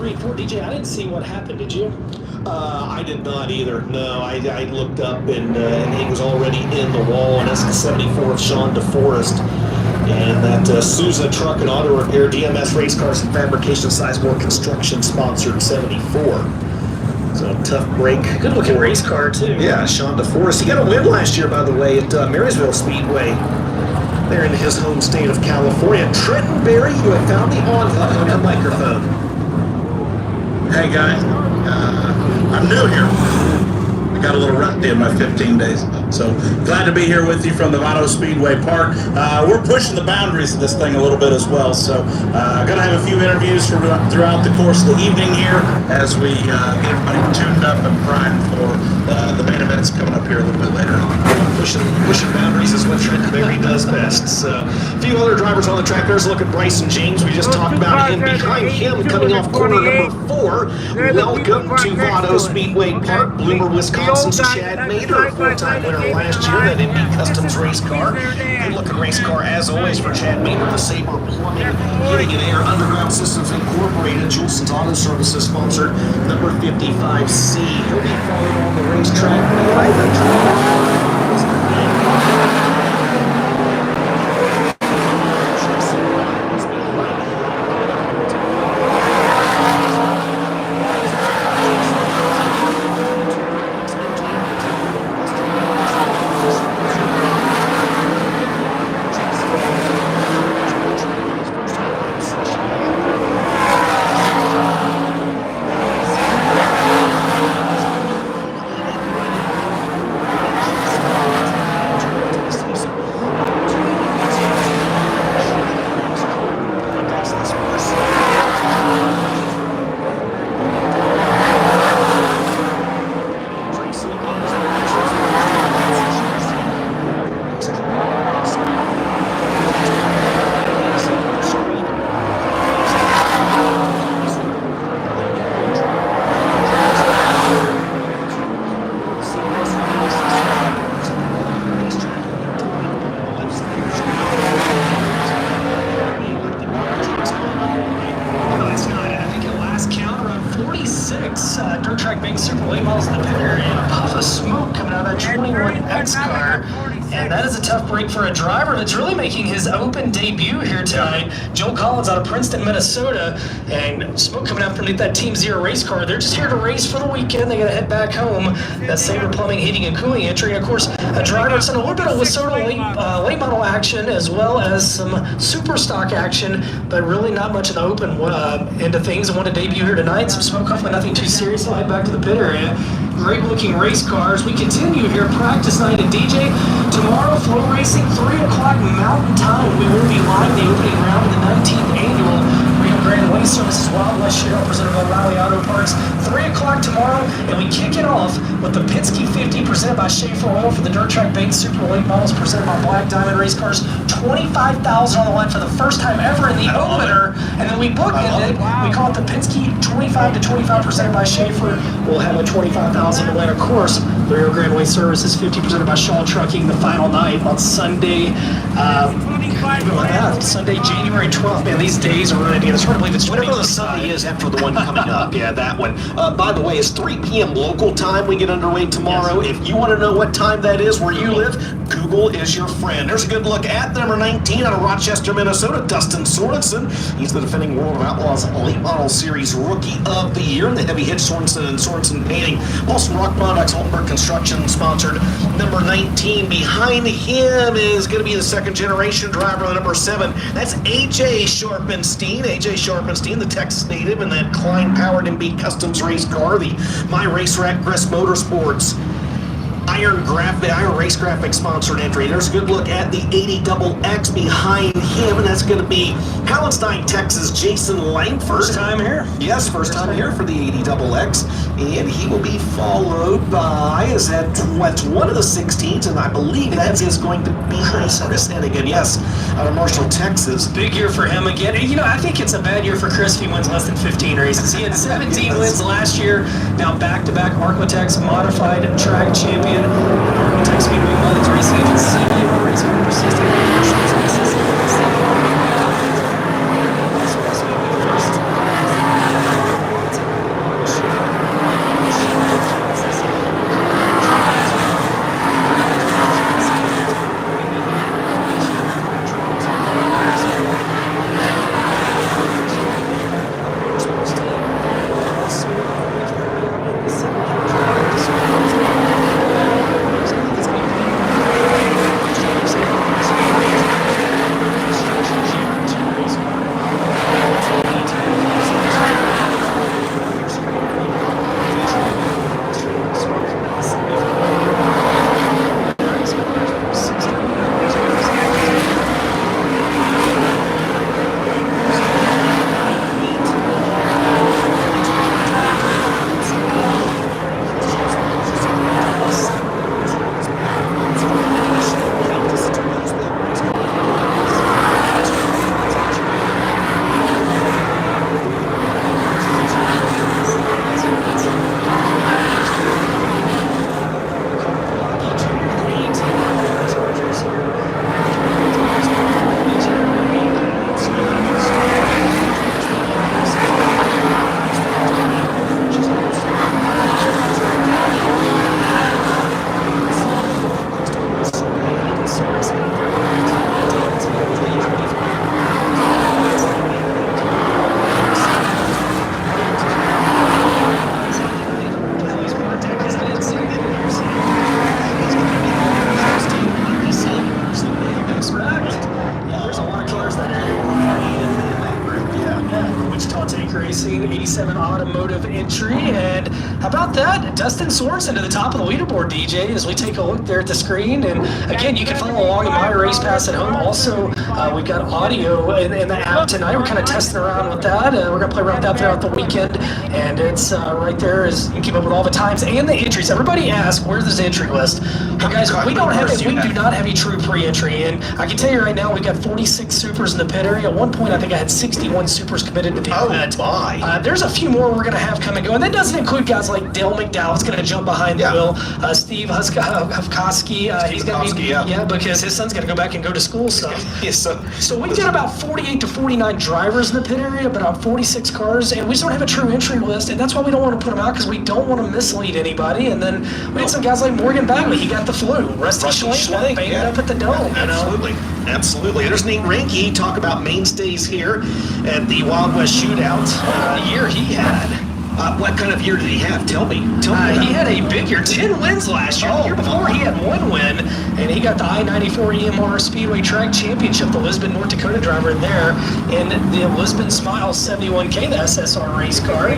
3 and 4. DJ, I didn't see what happened. Did you? I did not either. No, I looked up and he was already in the wall. And that's the 74 of Sean DeForest. And that Sousa Truck and Auto Repair, DMS Race Cars and Fabrication Sizemore Construction sponsored 74. So tough break. Good looking race car too. Yeah, Sean DeForest. He got a win last year, by the way, at Marysville Speedway. There in his home state of California. Trenton Berry, you have found the on the microphone. Hey guys, I'm new here. I got a little rusty in my 15 days. So glad to be here with you from the Vado Speedway Park. We're pushing the boundaries of this thing a little bit as well. So going to have a few interviews throughout the course of the evening here as we get everybody tuned up and primed for the main events coming up here a little bit later on. Pushing boundaries is what Trenton Berry does best. So, a few other drivers on the track. There's a look at Bryson James. We just talked about him. Behind him, coming off corner number 4, welcome to Vado Speedway Park, Bloomer, Wisconsin's Chad Mader, four-time winner last year, that Indy Customs race car. Good-looking race car, as always, for Chad Mader, the Sabre Plumbing, Heating and Air, Underground Systems Incorporated, Juleson's Auto Services sponsored, number 55C. He'll be following on the racetrack by the Dirt track being super late models in the pit area, and a puff of smoke coming out of that 21X car. And that is a tough break for a driver that's really making his open debut here tonight. Joel Collins out of Princeton, Minnesota, and smoke coming out underneath that Team Zero race car. They're just here to race for the weekend. They got to head back home. That Sabre Plumbing, Heating, and Cooling entry. And of course, a driver that's in a little bit of WISSOTA late model action, as well as some super stock action, but really not much in the open end of things. I want to debut here tonight. Some smoke, hopefully nothing too serious. I'll head back to the pit area. Great looking race cars. We continue here, practice night at DJ. Tomorrow, flow racing, 3 o'clock Mountain Time. We will be live the opening round of the 19th annual Rio Grande Waste Services Wild West Shootout presented by Riley Auto Parts. 3 o'clock tomorrow, and we kick it off with the Penske 50 presented by Schaefer Oil for the Dirt Track Baked Super Late Models presented by Black Diamond Race Cars. $25,000 on the line for the first time ever in the opener, and then we bookended it. We call it the Penske 25 to 25 presented by Schaefer. We'll have a $25,000 to win. Of course, the Rio Grande Waste Services 50 presented by Shaw Trucking. The final night on Sunday. Sunday, January 12th. Man, these days are running together. It's hard to believe it's whatever the Sunday is after the one coming up. Yeah, that one. By the way, it's 3 p.m. local time. We get underway tomorrow. Yes. If you want to know what time that is where you live, Google is your friend. There's a good look at number 19 out of Rochester, Minnesota, Dustin Sorensen. He's the defending World of Outlaws Late Model Series Rookie of the Year in the heavy hitch Sorensen and Sorensen Painting. Boston Rock Products, Altenberg Construction sponsored number 19. Behind him is going to be the second generation driver, number 7. That's AJ Sharpenstein. AJ Sharpenstein, the Texas native, in that Klein-powered MB Customs race car, the My Race Rack Gress Motorsports Iron Race Graphics sponsored entry. There's a good look at the 80XX behind him, and that's going to be Hallenstein, Texas, Jason Langford. First time here? Yes, first time here for the 80XX, and he will be followed by, that's one of the 16s, and I believe that is going to be Chris Hennigan, yes, out of Marshall, Texas. Big year for him again. You know, I think it's a bad year for Chris if he wins less than 15 races. He had 17 wins last year, now back-to-back Arquitex modified track champion. Arquitex Speedway Mothers Racing Agency, racing over 60 races. Tank Racing, 87 Automotive entry. And how about that? Dustin Sorensen to the top of the leaderboard, DJ, as we take a look there at the screen. And again, you can follow along in my race pass at home. Also, we've got audio in the app tonight. We're kind of testing around with that. We're going to play around with that throughout the weekend. And it's right there as you can keep up with all the times and the entries. Everybody asks, where's this entry list? Well, guys, we do not have a true pre-entry. And I can tell you right now, we've got 46 supers in the pit area. At one point, I think I had 61 supers committed to the event. There's a few more we're going to have come and go. And that doesn't include guys like Dale McDowell's going to jump behind the wheel. Steve Huskowski, he's going to be, because his son's going to go back and go to school. So we've got about 48 to 49 drivers in the pit area, about 46 cars, and we just don't have a true entry list. And that's why we don't want to put them out, because we don't want to mislead anybody. And then we had some guys like Morgan Bagley. He got the flu. Rusty Schlenk banged up at the Dome. Absolutely. There's Nate Ranke. Talk about mainstays here at the Wild West Shootout. The year he had. What kind of year did he have? Tell me. He had a big year. 10 wins last year. The year before, he had 1 win, and he got the I-94 EMR Speedway Track Championship, the Lisbon, North Dakota driver there, in the Lisbon Smile 71K, the SSR race car.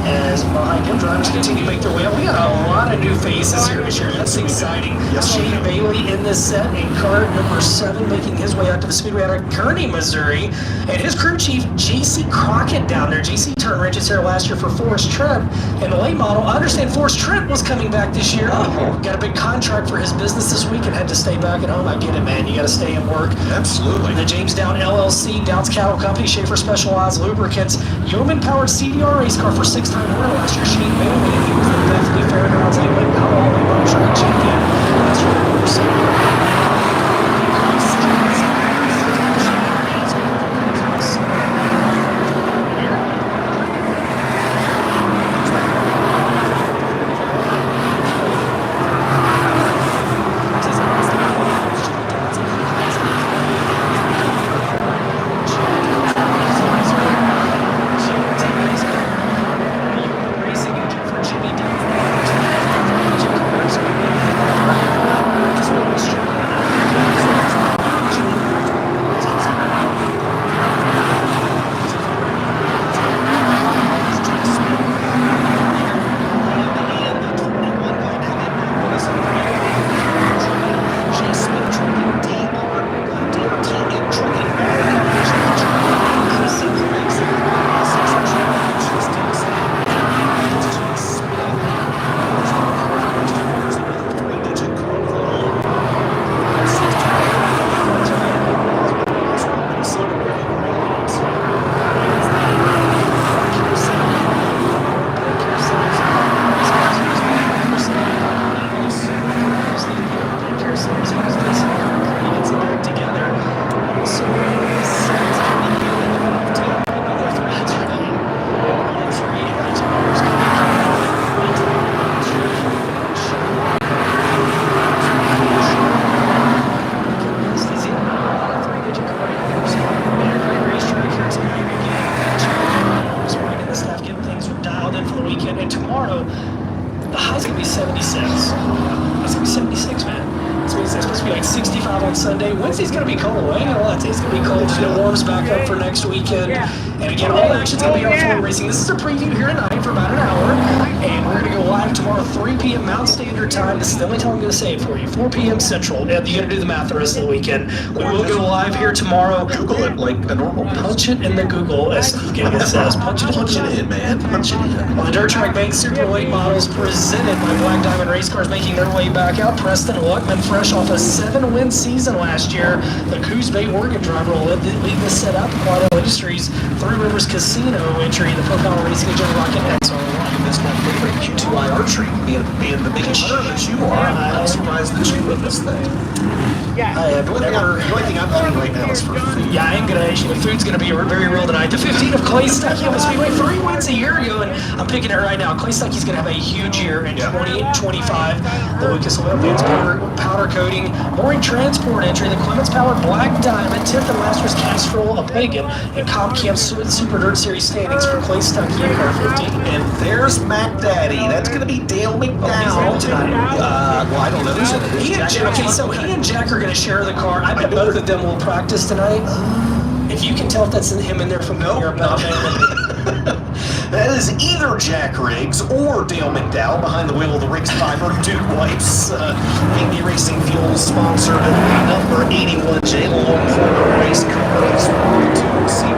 As behind him, drivers continue to make their way up. We got a lot of new faces here this year. That's exciting. Shane Bailey in this set in car number 7, making his way out to the Speedway out of Kearney, Missouri. And his crew chief, J.C. Crockett, down there. J.C. turned wrenches here last year for Forrest Trent in the late model. I understand Forrest Trent was coming back this year. Got a big contract for his business this week and had to stay back at home. I get it, man. You got to stay and work. Absolutely. The James Down LLC, Downs Cattle Company, Schaefer Specialized Lubricants, Yeoman-powered CDR race car for 6-time winner last year. Shane Bailey, he was the Bethany Fairgrounds Inlet Alcohol Track champion. That's for number 7. Wednesday's going to be cold. I ain't going to lie to you. It's going to be cold. It warms back up for next weekend. And again, all the action's going to be on floor racing. This is a preview here tonight for about an hour. And we're going to go live tomorrow, 3 p.m. Mountain Standard Time. This is the only time I'm going to say it for you. 4 p.m. Central. And you're going to do the math the rest of the weekend. We will go live here tomorrow. Google it like a normal. Punch it in the Google, as Steve Gibbon says. Punch it in, man. Punch it in. On the Dirt Track Bank Super Late Models presented by Black Diamond Race Cars making their way back out. Preston Luckman, fresh off a 7-win season last year. The Coos Bay, Oregon driver will lead this set up. Quad Industries, Three Rivers Casino entry, the Pro Power Racing Agent Rocket XR1. That's my favorite Q2I archery, being the biggest hunter that you are. I'm surprised that you with this thing. Yeah. The only thing I'm eating right now is for food. Yeah, I am gonna. The food's gonna be very real tonight. The 15 of Clay Stuckey on the Speedway, 3 wins a year ago, and I'm picking it right now. Clay Stuckey's gonna have a huge year in 2025. The Lucas Oil Fans powder coating, mooring transport entry, the Clements Power Black Diamond, 10th and last was Castrol of Pagan, and Comp Camp Super Dirt Series standings for Clay Stuckey in car 15. And there's Mac Daddy. That's gonna be Dale McDowell tonight. Well, I don't know who's in it. He and Jack are going to share the car. I bet both of them will practice tonight. If you can tell if that's him in there from here, No. That is either Jack Riggs or Dale McDowell behind the wheel of the Riggs Fiber Dude Wipes. Indy Racing Fuel sponsored number 81J Long Corner Race Car. Is welcome to see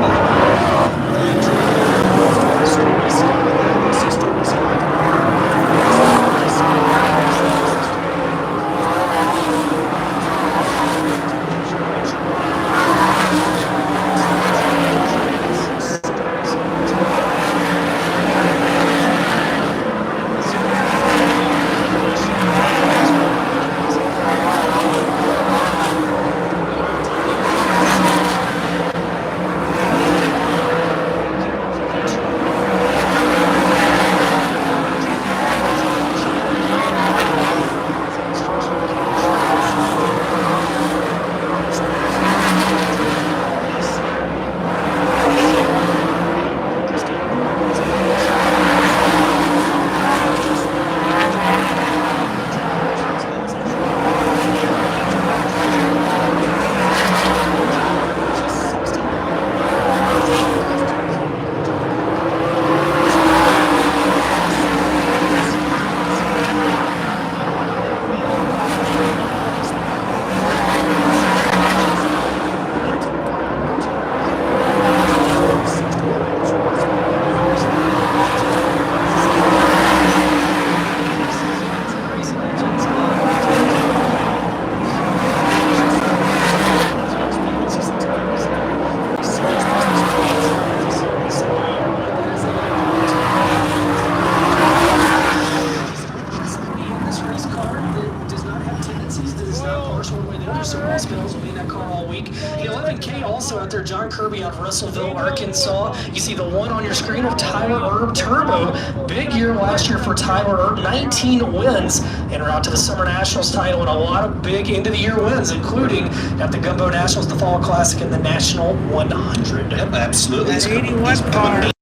The 11K also out there, John Kirby out of Russellville, Arkansas. You see the one on your screen of Tyler Erb Turbo. Big year last year for Tyler Erb, 19 wins en route to the Summer Nationals title, and a lot of big end of the year wins, including at the Gumbo Nationals, the Fall Classic, and the National 100. Yep, absolutely. That 81 car.